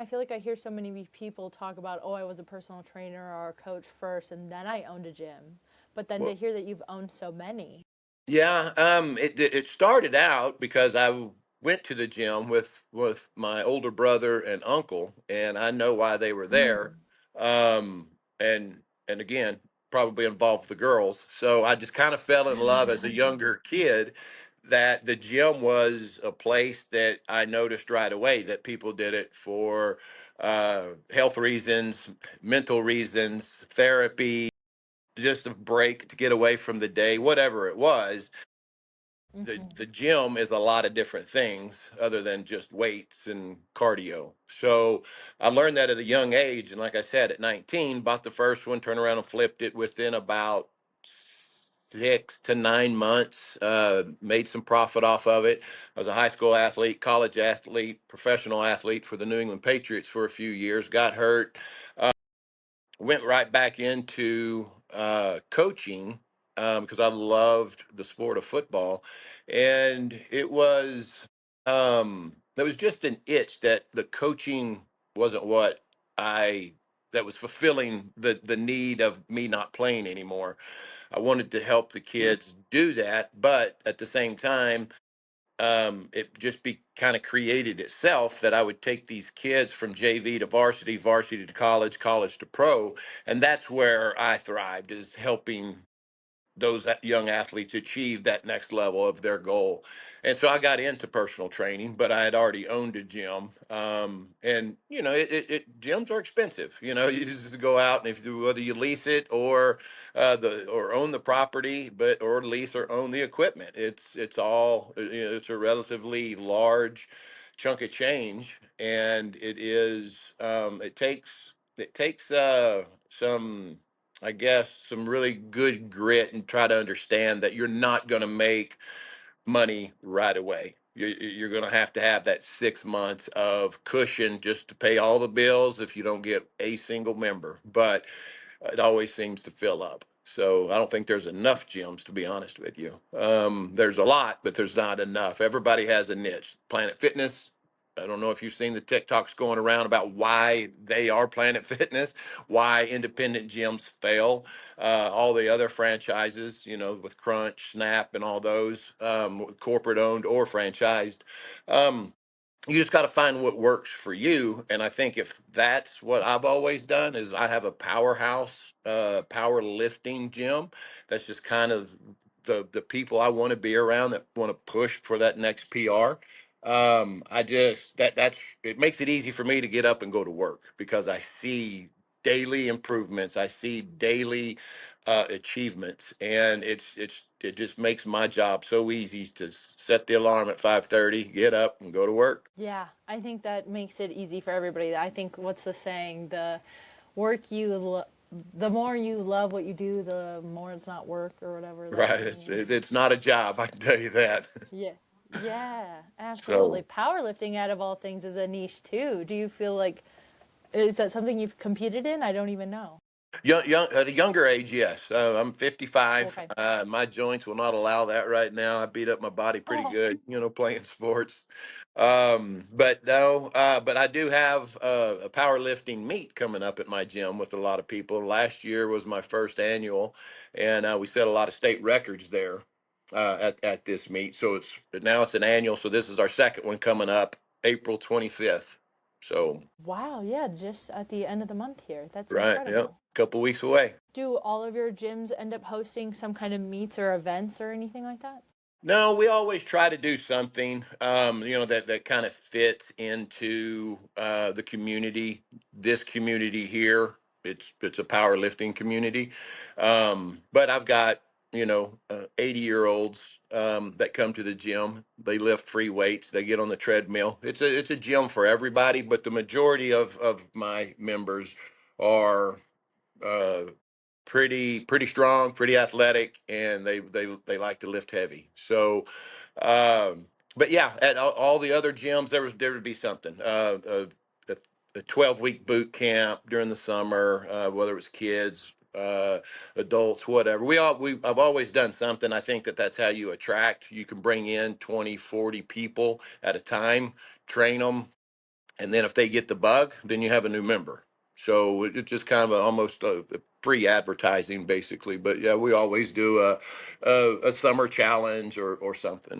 I feel like I hear so many people talk about, oh, I was a personal trainer or a coach first, and then I owned a gym. But then to Well, hear that you've owned so many. yeah, it started out because went to the gym with my older brother and uncle, and I know why they were there. Mm. Um, and again, probably involved the girls. So I just kind of fell in love as a younger kid that the gym was a place that I noticed right away that people did it for health reasons, mental reasons, therapy, just a break to get away from the day, whatever it was. The Hmm. gym is a lot of different things other than just weights and cardio. So I learned that at a young age, and like I said, at 19, bought the first one, turned around and flipped it within about 6 to 9 months. Made some profit off of it. I was a high school athlete, college athlete, professional athlete for the New England Patriots for a few years. Got hurt, went right back into coaching because I loved the sport of football, and it was just an itch that the coaching wasn't what I that was fulfilling the need of me not playing anymore. I wanted to help the kids do that, but at the same time, it just be kind of created itself that I would take these kids from JV to varsity, varsity to college, college to pro, and that's where I thrived is helping those young athletes achieve that next level of their goal. And so I got into personal training, but I had already owned a gym. And gyms are expensive. You know, you just go out and whether you lease it or or own the property, but or lease or own the equipment, it's all it's a relatively large chunk of change, and it takes some, I guess, some really good grit and try to understand that you're not going to make money right away. You're going to have that 6 months of cushion just to pay all the bills if you don't get a single member. But it always seems to fill up. So I don't think there's enough gyms, to be honest with you. There's a lot, but there's not enough. Everybody has a niche. Planet Fitness. I don't know if you've seen the TikToks going around about why they are Planet Fitness, why independent gyms fail. All the other franchises, with Crunch, Snap, and all those, corporate owned or franchised. Um, you just got to find what works for you, and I think if that's what I've always done is I have a powerhouse powerlifting gym. That's just kind of the people I want to be around that want to push for that next PR. I just that's it makes it easy for me to get up and go to work because I see daily improvements, I see daily achievements, and it just makes my job so easy to set the alarm at 5:30, get up, and go to work. Yeah, I think that makes it easy for everybody. I think what's the saying? Work you, lo- the more you love what you do, the more it's not work or whatever that Right? saying is. It's not a job, I can tell you that. Yeah. Yeah, absolutely. So Powerlifting, out of all things, is a niche too. Do you feel like, is that something you've competed in? I don't even know. young at a younger age, yes. I'm 55. Okay. My joints will not allow that right now. I beat up my body pretty Oh, good, playing sports. But no, but I do have a powerlifting meet coming up at my gym with a lot of people. Last year was my first annual, and we set a lot of state records there at this meet. So it's an annual. So this is our second one coming up April 25th. So wow. Yeah, just at the end of the month here. That's right, yep, incredible. couple weeks away. Do all of your gyms end up hosting some kind of meets or events or anything like that? No, we always try to do something, that kind of fits into the community. This community here, it's a powerlifting community, but I've got 80-year-olds that come to the gym. They lift free weights. They get on the treadmill. It's a gym for everybody, but the majority of my members are uh, pretty strong, pretty athletic, and they like to lift heavy. So, but yeah, at all the other gyms, there would be something. A 12-week boot camp during the summer, whether it was kids, adults, whatever. I've always done something. I think that's how you attract. You can bring in 20, 40 people at a time, train them, And then if they get the bug, then you have a new member. So it's just kind of almost a free advertising, basically. But yeah, we always do a summer challenge or something.